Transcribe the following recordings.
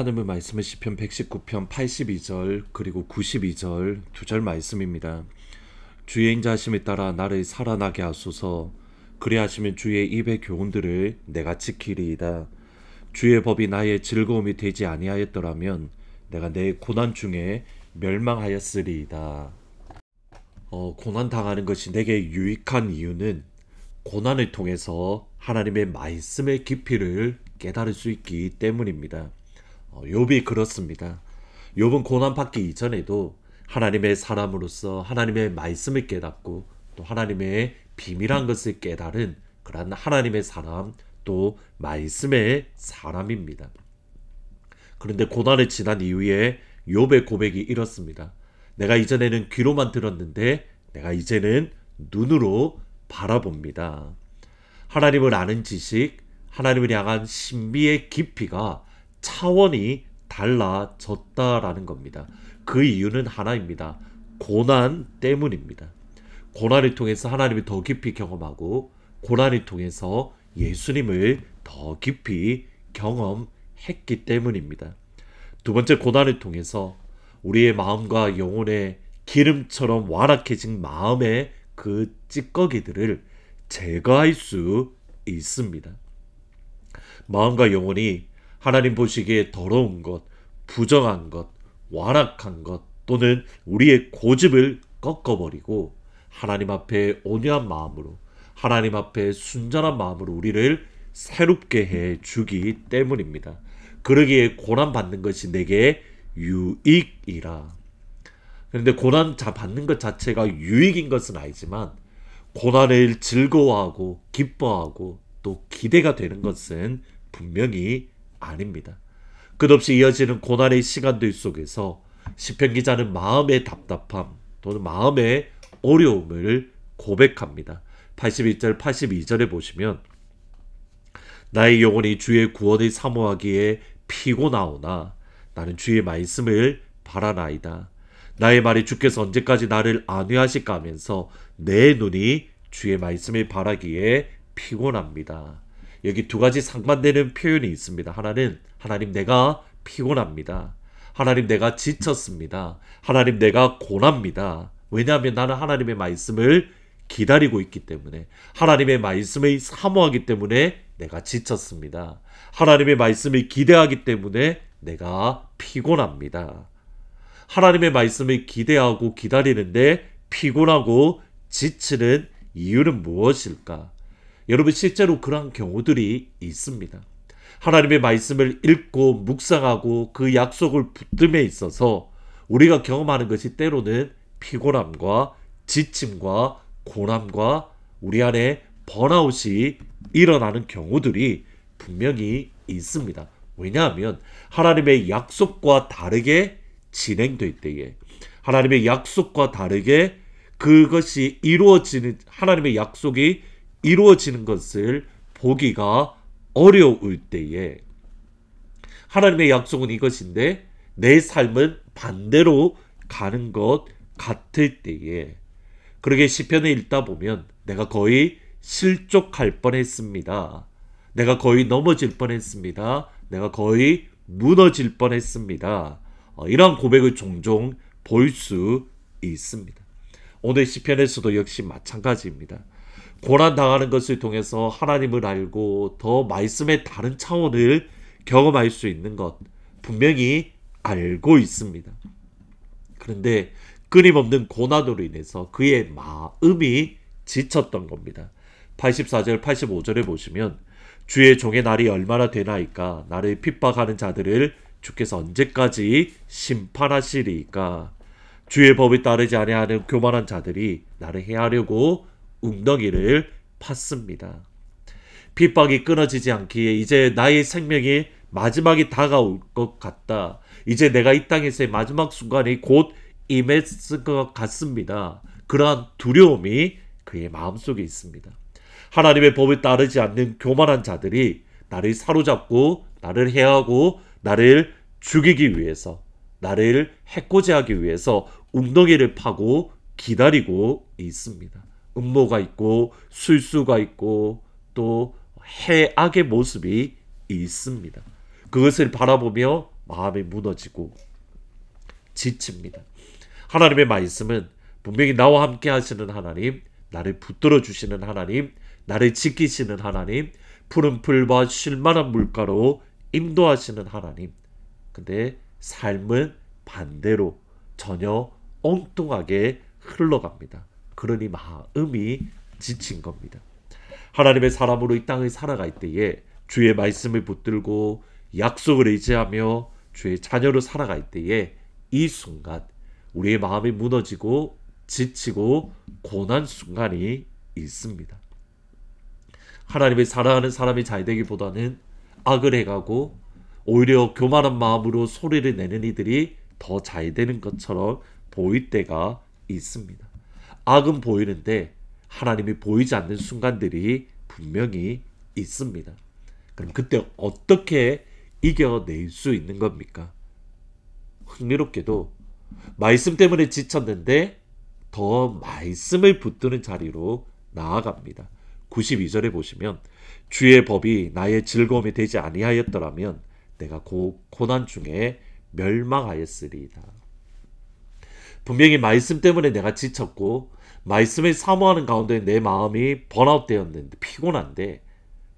하나님의 말씀은 시편 119편 82절 그리고 92절 두 절 말씀입니다. 주의 인자하심에 따라 나를 살아나게 하소서. 그리하시면 주의 입의 교훈들을 내가 지키리이다. 주의 법이 나의 즐거움이 되지 아니하였더라면 내가 내 고난 중에 멸망하였으리이다. 고난 당하는 것이 내게 유익한 이유는 고난을 통해서 하나님의 말씀의 깊이를 깨달을 수 있기 때문입니다. 욥이 그렇습니다. 욥은 고난 받기 이전에도 하나님의 사람으로서 하나님의 말씀을 깨닫고 또 하나님의 비밀한 것을 깨달은 그런 하나님의 사람, 또 말씀의 사람입니다. 그런데 고난을 지난 이후에 욥의 고백이 이렇습니다. 내가 이전에는 귀로만 들었는데 내가 이제는 눈으로 바라봅니다. 하나님을 아는 지식, 하나님을 향한 신비의 깊이가 차원이 달라졌다라는 겁니다. 그 이유는 하나입니다. 고난 때문입니다. 고난을 통해서 하나님을 더 깊이 경험하고 고난을 통해서 예수님을 더 깊이 경험했기 때문입니다. 두 번째, 고난을 통해서 우리의 마음과 영혼의 기름처럼 완악해진 마음의 그 찌꺼기들을 제거할 수 있습니다. 마음과 영혼이 하나님 보시기에 더러운 것, 부정한 것, 완악한 것 또는 우리의 고집을 꺾어버리고 하나님 앞에 온유한 마음으로, 하나님 앞에 순전한 마음으로 우리를 새롭게 해주기 때문입니다. 그러기에 고난받는 것이 내게 유익이라. 그런데 고난 받는 것 자체가 유익인 것은 아니지만 고난을 즐거워하고 기뻐하고 또 기대가 되는 것은 분명히 아닙니다. 끝없이 이어지는 고난의 시간들 속에서 시편 기자는 마음의 답답함 또는 마음의 어려움을 고백합니다. 81절 82절에 보시면 나의 영혼이 주의 구원을 사모하기에 피곤하오나 나는 주의 말씀을 바라나이다. 나의 말이 주께서 언제까지 나를 안위하실까 하면서 내 눈이 주의 말씀을 바라기에 피곤합니다. 여기 두 가지 상반되는 표현이 있습니다. 하나는 하나님 내가 피곤합니다. 하나님 내가 지쳤습니다. 하나님 내가 고납니다. 왜냐하면 나는 하나님의 말씀을 기다리고 있기 때문에, 하나님의 말씀을 사모하기 때문에 내가 지쳤습니다. 하나님의 말씀을 기대하기 때문에 내가 피곤합니다. 하나님의 말씀을 기대하고 기다리는데 피곤하고 지치는 이유는 무엇일까? 여러분, 실제로 그런 경우들이 있습니다. 하나님의 말씀을 읽고 묵상하고 그 약속을 붙듦에 있어서 우리가 경험하는 것이 때로는 피곤함과 지침과 고난과 우리 안에 번아웃이 일어나는 경우들이 분명히 있습니다. 왜냐하면 하나님의 약속과 다르게 진행될 때에, 하나님의 약속과 다르게 그것이 이루어지는, 하나님의 약속이 이루어지는 것을 보기가 어려울 때에, 하나님의 약속은 이것인데 내 삶은 반대로 가는 것 같을 때에, 그러게 시편을 읽다 보면 내가 거의 실족할 뻔했습니다. 내가 거의 넘어질 뻔했습니다. 내가 거의 무너질 뻔했습니다. 이러한 고백을 종종 볼 수 있습니다. 오늘 시편에서도 역시 마찬가지입니다. 고난당하는 것을 통해서 하나님을 알고 더 말씀의 다른 차원을 경험할 수 있는 것 분명히 알고 있습니다. 그런데 끊임없는 고난으로 인해서 그의 마음이 지쳤던 겁니다. 84절 85절에 보시면 주의 종의 날이 얼마나 되나이까? 나를 핍박하는 자들을 주께서 언제까지 심판하시리이까? 주의 법에 따르지 아니하는 교만한 자들이 나를 해하려고 웅덩이를 팠습니다. 핍박이 끊어지지 않기에 이제 나의 생명이 마지막이 다가올 것 같다. 이제 내가 이 땅에서의 마지막 순간이 곧 임했을 것 같습니다. 그러한 두려움이 그의 마음속에 있습니다. 하나님의 법에 따르지 않는 교만한 자들이 나를 사로잡고 나를 해하고 나를 죽이기 위해서, 나를 해코지하기 위해서 웅덩이를 파고 기다리고 있습니다. 음모가 있고 술수가 있고 또 해악의 모습이 있습니다. 그것을 바라보며 마음이 무너지고 지칩니다. 하나님의 말씀은 분명히 나와 함께 하시는 하나님, 나를 붙들어 주시는 하나님, 나를 지키시는 하나님, 푸른 풀과 쉴만한 물가로 인도하시는 하나님. 근데 삶은 반대로 전혀 엉뚱하게 흘러갑니다. 그러니 마음이 지친 겁니다. 하나님의 사람으로 이 땅을 살아갈 때에 주의 말씀을 붙들고 약속을 의지하며 주의 자녀로 살아갈 때에 이 순간 우리의 마음이 무너지고 지치고 고난 순간이 있습니다. 하나님을 사랑하는 사람이 잘 되기보다는 악을 해가고 오히려 교만한 마음으로 소리를 내는 이들이 더 잘 되는 것처럼 보일 때가 있습니다. 악은 보이는데 하나님이 보이지 않는 순간들이 분명히 있습니다. 그럼 그때 어떻게 이겨낼 수 있는 겁니까? 흥미롭게도 말씀 때문에 지쳤는데 더 말씀을 붙드는 자리로 나아갑니다. 92절에 보시면 주의 법이 나의 즐거움이 되지 아니하였더라면 내가 고난 중에 멸망하였으리이다. 분명히 말씀 때문에 내가 지쳤고 말씀을 사모하는 가운데 내 마음이 번아웃되었는데 피곤한데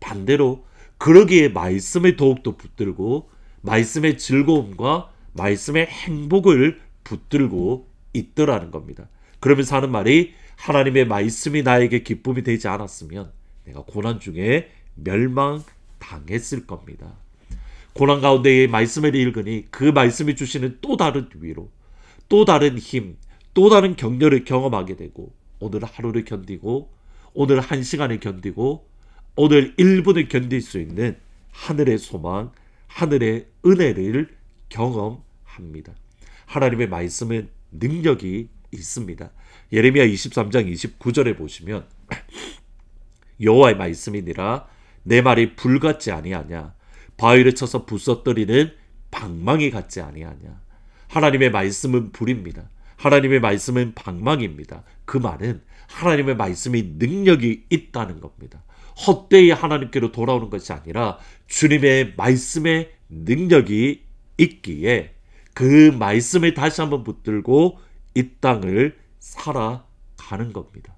반대로 그러기에 말씀을 더욱더 붙들고 말씀의 즐거움과 말씀의 행복을 붙들고 있더라는 겁니다. 그러면서 하는 말이 하나님의 말씀이 나에게 기쁨이 되지 않았으면 내가 고난 중에 멸망당했을 겁니다. 고난 가운데의 말씀을 읽으니 그 말씀이 주시는 또 다른 위로, 또 다른 힘, 또 다른 격려를 경험하게 되고 오늘 하루를 견디고 오늘 한 시간을 견디고 오늘 1분을 견딜 수 있는 하늘의 소망, 하늘의 은혜를 경험합니다. 하나님의 말씀은 능력이 있습니다. 예레미야 23장 29절에 보시면 여호와의 말씀이니라 내 말이 불 같지 아니하냐 바위를 쳐서 부서뜨리는 방망이 같지 아니하냐. 하나님의 말씀은 불입니다. 하나님의 말씀은 방망이입니다. 그 말은 하나님의 말씀이 능력이 있다는 겁니다. 헛되이 하나님께로 돌아오는 것이 아니라 주님의 말씀에 능력이 있기에 그 말씀을 다시 한번 붙들고 이 땅을 살아가는 겁니다.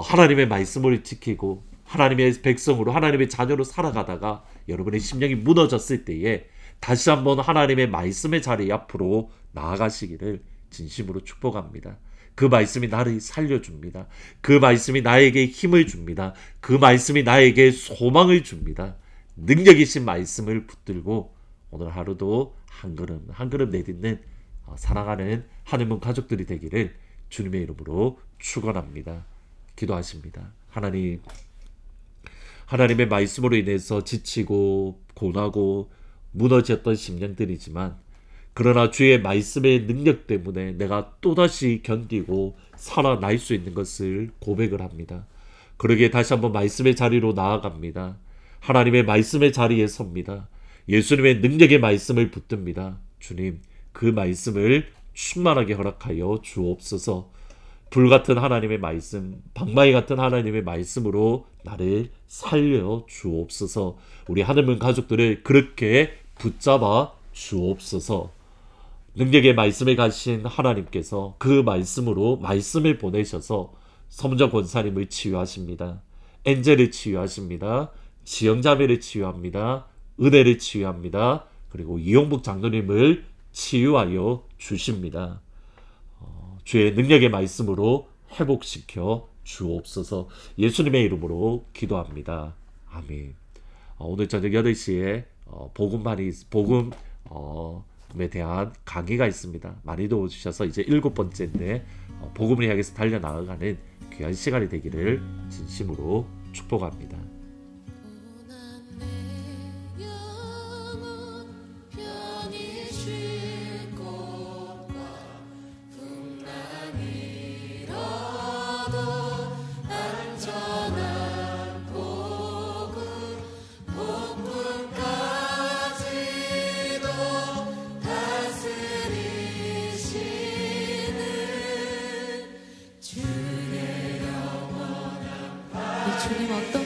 하나님의 말씀을 지키고 하나님의 백성으로 하나님의 자녀로 살아가다가 여러분의 심령이 무너졌을 때에 다시 한번 하나님의 말씀의 자리 앞으로 나아가시기를 진심으로 축복합니다. 그 말씀이 나를 살려줍니다. 그 말씀이 나에게 힘을 줍니다. 그 말씀이 나에게 소망을 줍니다. 능력이신 말씀을 붙들고 오늘 하루도 한 걸음 한 걸음 내딛는 사랑하는 하늘문 가족들이 되기를 주님의 이름으로 축원합니다. 기도하십니다. 하나님의 말씀으로 인해서 지치고 고나고 무너졌던 심령들이지만 그러나 주의 말씀의 능력 때문에 내가 또다시 견디고 살아날 수 있는 것을 고백을 합니다. 그러기에 다시 한번 말씀의 자리로 나아갑니다. 하나님의 말씀의 자리에 섭니다. 예수님의 능력의 말씀을 붙듭니다. 주님, 그 말씀을 충만하게 허락하여 주옵소서. 불같은 하나님의 말씀, 방망이 같은 하나님의 말씀으로 나를 살려 주옵소서. 우리 하늘문 가족들을 그렇게 붙잡아 주옵소서. 능력의 말씀을 가신 하나님께서 그 말씀으로 말씀을 보내셔서 섬정 권사님을 치유하십니다. 엔젤을 치유하십니다. 지영자매를 치유합니다. 은혜를 치유합니다. 그리고 이용복 장로님을 치유하여 주십니다. 주의 능력의 말씀으로 회복시켜 주옵소서. 예수님의 이름으로 기도합니다. 아멘. 오늘 저녁 8시에 복음에 대한 강의가 있습니다. 많이도 오주셔서 이제 7번째인데 복음을 향해서 달려나가는 귀한 시간이 되기를 진심으로 축복합니다. 주님 어떤